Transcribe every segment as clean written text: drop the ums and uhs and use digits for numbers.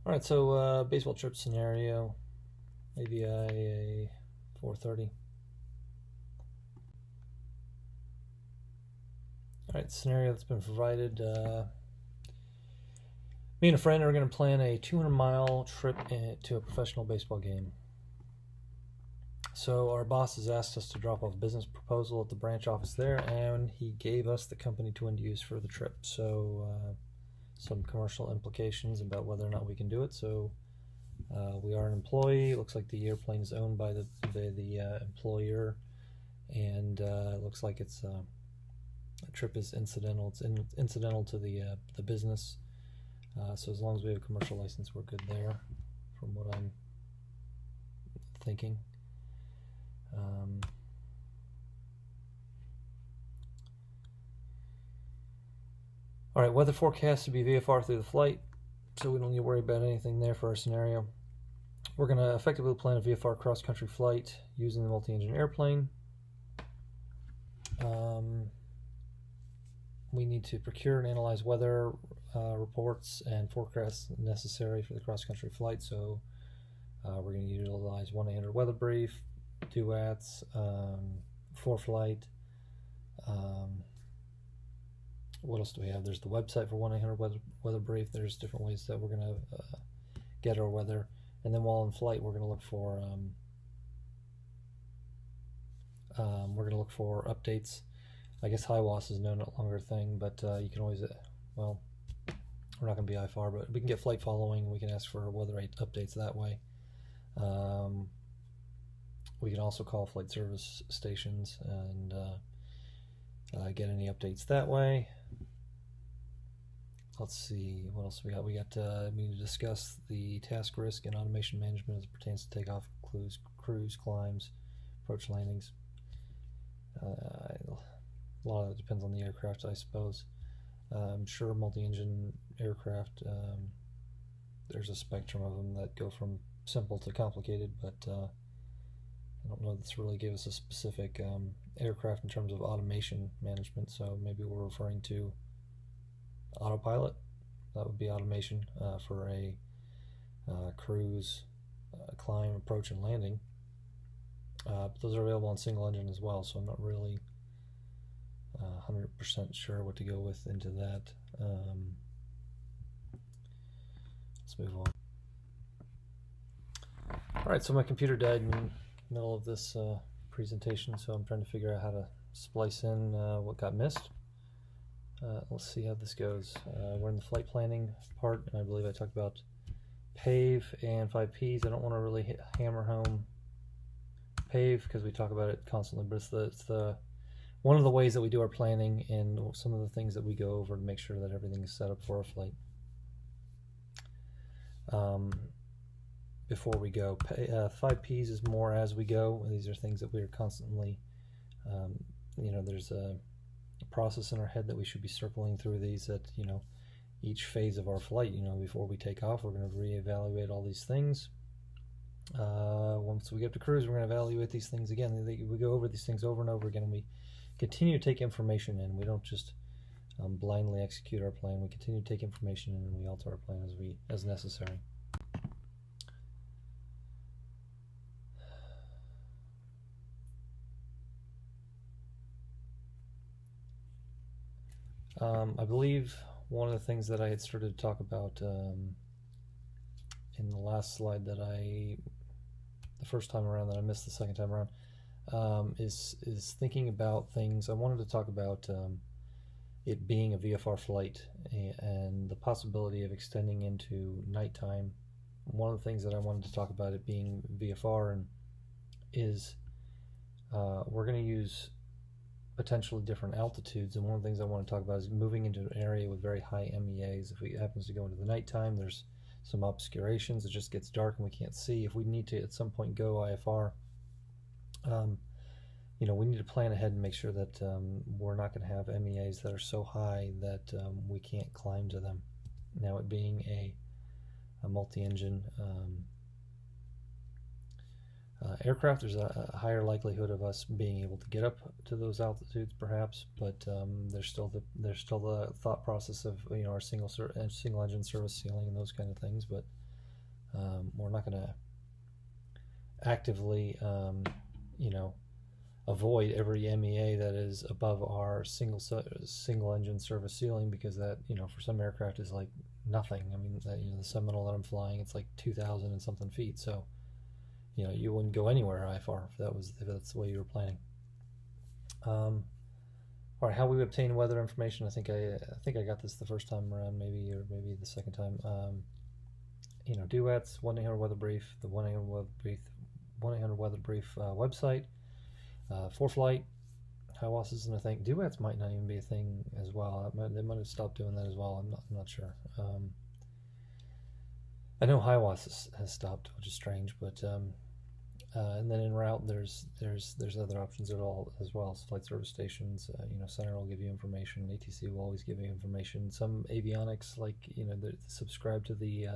All right, so baseball trip scenario, AVIA430. All right, scenario that's been provided. Me and a friend are going to plan a 200-mile trip to a professional baseball game. So our boss has asked us to drop off a business proposal at the branch office there, and he gave us the company to use for the trip. So some commercial implications about whether or not we can do it. So we are an employee. It looks like the airplane is owned by the employer, and it looks like it's a trip is incidental. It's incidental to the business. So as long as we have a commercial license, we're good there, from what I'm thinking. All right, weather forecast to be VFR through the flight, so we don't need to worry about anything there for our scenario. We're going to effectively plan a VFR cross-country flight using the multi-engine airplane. We need to procure and analyze weather reports and forecasts necessary for the cross-country flight. So we're going to utilize 1-800 weather brief, duets, for flight. What else do we have? There's the website for 1-800 weather brief. There's different ways that we're going to get our weather. And then while in flight, we're going to look for updates. I guess HIWAS is no longer a thing, but you can always, well, we're not going to be IFAR, but we can get flight following. We can ask for weather updates that way. We can also call flight service stations and get any updates that way. Let's see, what else we got? We need to discuss the task risk and automation management as it pertains to takeoff, cruise, climbs, approach landings. A lot of it depends on the aircraft, I suppose. I'm sure multi-engine aircraft, there's a spectrum of them that go from simple to complicated, but I don't know if this really gave us a specific aircraft in terms of automation management, so maybe we're referring to autopilot. That would be automation for a cruise, climb, approach, and landing. But those are available on single engine as well, so I'm not really 100% sure what to go with into that. Let's move on. Alright, so my computer died in the middle of this presentation, so I'm trying to figure out how to splice in what got missed. Let's see how this goes. We're in the flight planning part, and I believe I talked about PAVE and 5 Ps. I don't want to really hammer home PAVE because we talk about it constantly, but it's the one of the ways that we do our planning and some of the things that we go over to make sure that everything is set up for a flight. Before we go, 5 Ps is more as we go. These are things that we are constantly, there's a process in our head that we should be circling through these at, each phase of our flight. Before we take off, we're going to reevaluate all these things. Once we get to cruise, we're going to evaluate these things again. We go over these things over and over again, and we continue to take information in. We don't just blindly execute our plan. We continue to take information in, and we alter our plan as necessary. I believe one of the things that I had started to talk about in the last slide that the first time around that I missed the second time around, is thinking about things. I wanted to talk about it being a VFR flight and the possibility of extending into nighttime. One of the things that I wanted to talk about it being VFR is we're going to use potentially different altitudes, and one of the things I want to talk about is moving into an area with very high MEAs. If it happens to go into the nighttime, there's some obscurations. It just gets dark and we can't see. If we need to at some point go IFR, we need to plan ahead and make sure that we're not going to have MEAs that are so high that we can't climb to them. Now, it being a multi-engine aircraft, there's a higher likelihood of us being able to get up to those altitudes, perhaps, but there's still the thought process of our single engine service ceiling and those kind of things. But We're not going to actively, avoid every MEA that is above our single engine service ceiling, because that, for some aircraft is like nothing. I mean, the Seminole that I'm flying, it's like 2,000 and something feet. So, you wouldn't go anywhere IFR if that's the way you were planning. All right, how we obtain weather information. I think I got this the first time around, maybe the second time. Duets, 1-800 Weather Brief, the 1-800 Weather Brief website, ForeFlight, Hiwasses, and I think duets might not even be a thing as well. They might have stopped doing that as well. I'm not sure. I know Hiwasses has stopped, which is strange, but and then en route there's other options at all as well. So flight service stations, Center will give you information. ATC will always give you information. Some avionics, like they subscribe to the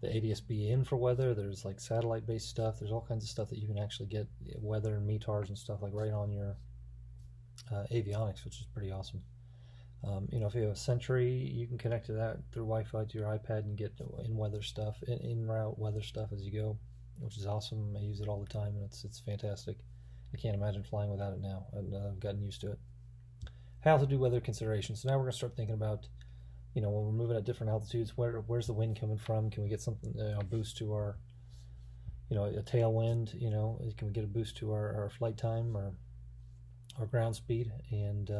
ADS-B in for weather. There's like satellite-based stuff. There's all kinds of stuff that you can actually get weather and METARs and stuff like right on your avionics, which is pretty awesome. If you have a Sentry, you can connect to that through Wi-Fi to your iPad and get in-weather stuff, in-route weather stuff as you go, which is awesome. I use it all the time, and it's fantastic. I can't imagine flying without it now. I've gotten used to it. How to do weather considerations. So now we're going to start thinking about, when we're moving at different altitudes, where's the wind coming from? Can we get something, a boost to our, a tailwind? Can we get a boost to our flight time or our ground speed? And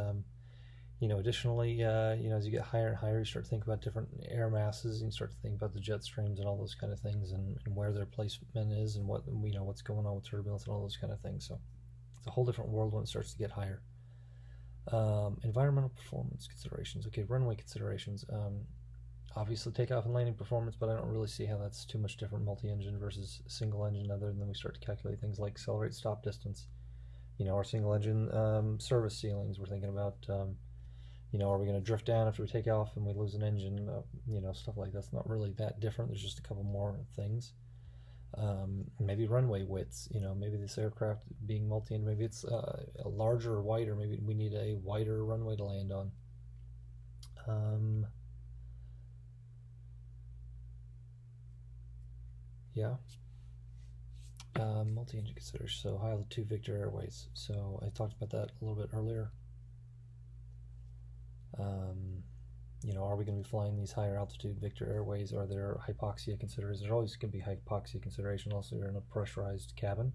additionally, as you get higher and higher, you start to think about different air masses, and you start to think about the jet streams and all those kind of things, and where their placement is, and what's going on with turbulence and all those kind of things. So it's a whole different world when it starts to get higher. Environmental performance considerations. Okay, runway considerations. Obviously takeoff and landing performance, but I don't really see how that's too much different multi-engine versus single engine, other than we start to calculate things like accelerate stop distance. Our single engine service ceilings, we're thinking about are we going to drift down after we take off and we lose an engine? Stuff like that's not really that different. There's just a couple more things. Maybe runway widths. Maybe this aircraft being multi-engine, maybe it's a larger or wider. Maybe we need a wider runway to land on. Multi-engine consideration. So high altitude Victor Airways. So I talked about that a little bit earlier. Are we going to be flying these higher altitude Victor Airways? Are there hypoxia considerations? There's always going to be hypoxia consideration. Also, you're in a pressurized cabin,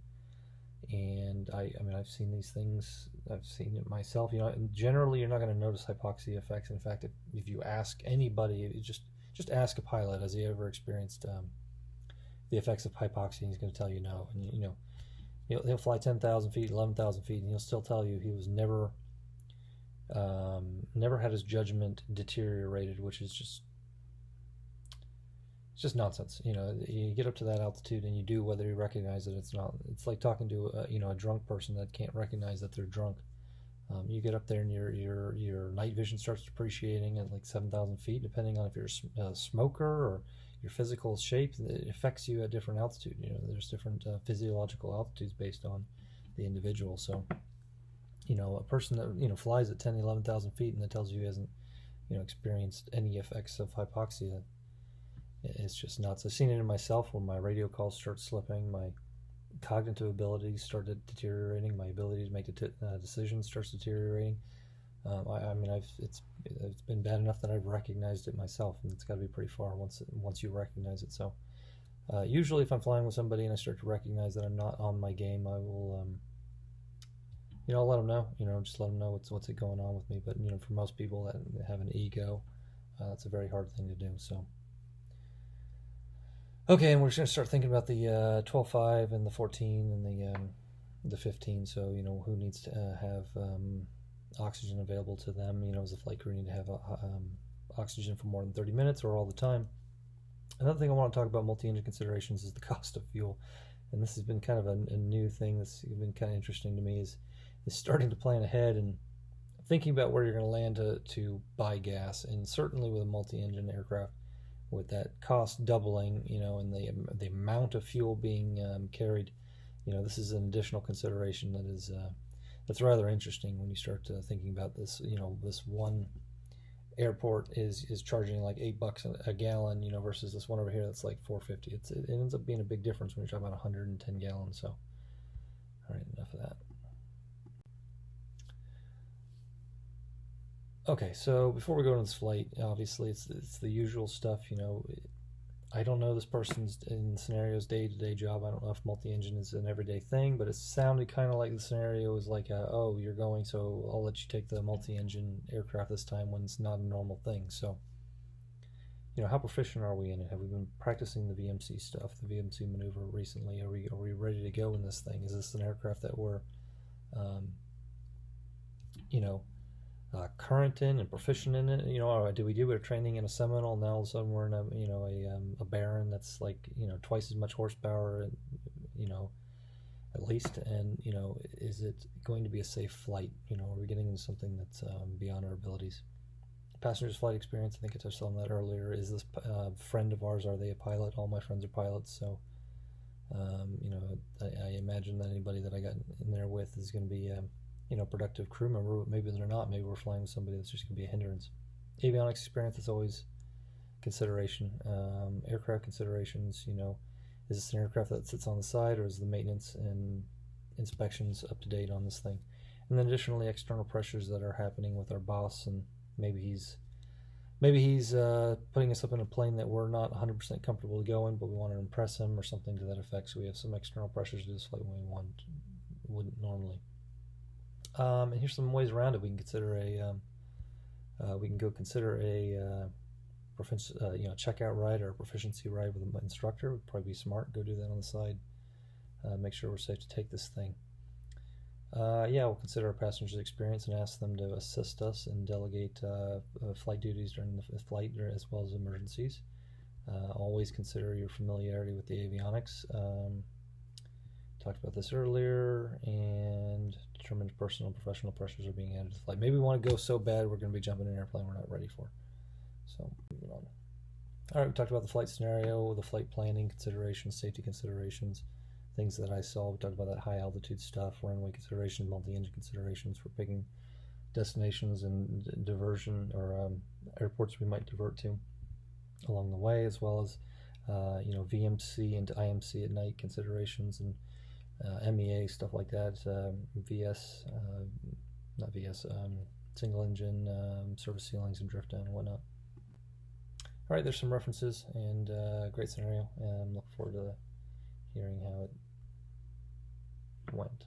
and I've seen these things. I've seen it myself. Generally you're not going to notice hypoxia effects. In fact, if you ask anybody, just ask a pilot, has he ever experienced the effects of hypoxia? And he's going to tell you no. And he'll fly 10,000 feet, 11,000 feet, and he'll still tell you he was never had his judgment deteriorated, which is just nonsense. You get up to that altitude and you do, whether you recognize it, it's like talking to a drunk person that can't recognize that they're drunk. You get up there and your night vision starts depreciating at like 7,000 feet, depending on if you're a smoker or your physical shape. It affects you at different altitude. There's different physiological altitudes based on the individual. So a person that flies at 10, 11,000 feet and that tells you he hasn't experienced any effects of hypoxia, it's just nuts. I've seen it in myself where my radio calls start slipping, my cognitive abilities started deteriorating, my ability to make decisions starts deteriorating. It's been bad enough that I've recognized it myself, and it's got to be pretty far once you recognize it. So usually if I'm flying with somebody and I start to recognize that I'm not on my game, I will I'll let them know, just let them know what's going on with me. But, for most people that have an ego, that's a very hard thing to do. So, okay, and we're just going to start thinking about the 12.5 and the 14 and the 15. So, who needs to have oxygen available to them? As a flight crew, need to have oxygen for more than 30 minutes or all the time. Another thing I want to talk about multi-engine considerations is the cost of fuel. And this has been kind of a new thing that's been kind of interesting to me, is starting to plan ahead and thinking about where you're going to land to buy gas. And certainly with a multi-engine aircraft, with that cost doubling, and the amount of fuel being carried, this is an additional consideration that's rather interesting when you start thinking about this. This one airport is charging like $8 a gallon, you know, versus this one over here that's like $4.50. It ends up being a big difference when you're talking about 110 gallons. So, all right, enough of that. Okay, so before we go on this flight, obviously it's the usual stuff, you know. I don't know this person's in scenarios day-to-day job. I don't know if multi-engine is an everyday thing, but it sounded kind of like the scenario was like, oh, you're going, so I'll let you take the multi-engine aircraft this time when it's not a normal thing. So, you know, how proficient are we in it? Have we been practicing the VMC stuff, the VMC maneuver recently? Are we ready to go in this thing? Is this an aircraft that we're, you know, current in and proficient in it? You know, or do we do a training in a Seminole, and now all of a sudden we're in a, you know, a Baron that's like, you know, twice as much horsepower, and, you know, at least, and, you know, is it going to be a safe flight? You know, are we getting into something that's beyond our abilities? Passengers flight experience, I think I touched on that earlier. Is this friend of ours, are they a pilot? All my friends are pilots, so you know, I imagine that anybody that I got in there with is going to be you know, productive crew member, but maybe they're not. Maybe we're flying with somebody that's just going to be a hindrance. Avionics experience is always consideration. Aircraft considerations, you know, is this an aircraft that sits on the side, or is the maintenance and inspections up to date on this thing? And then additionally, external pressures that are happening with our boss, and maybe he's putting us up in a plane that we're not 100% comfortable to go in, but we want to impress him or something to that effect. So we have some external pressures to do this flight when we wouldn't normally. And here's some ways around it. We can consider consider a you know, checkout ride or a proficiency ride with an instructor. Would probably be smart. Go do that on the side. Make sure we're safe to take this thing. Yeah, we'll consider our passengers' experience and ask them to assist us and delegate flight duties during the flight, as well as emergencies. Always consider your familiarity with the avionics. Talked about this earlier, and determine if personal and professional pressures are being added to the flight. Maybe we want to go so bad we're going to be jumping in an airplane we're not ready for. So, moving on. All right, we talked about the flight scenario, the flight planning considerations, safety considerations, things that I saw. We talked about that high altitude stuff, runway considerations, multi-engine considerations for picking destinations and diversion, or airports we might divert to along the way, as well as you know, VMC and IMC at night considerations, and MEA, stuff like that, single engine, service ceilings and drift down and whatnot. All right, there's some references and great scenario, and I'm looking forward to hearing how it went.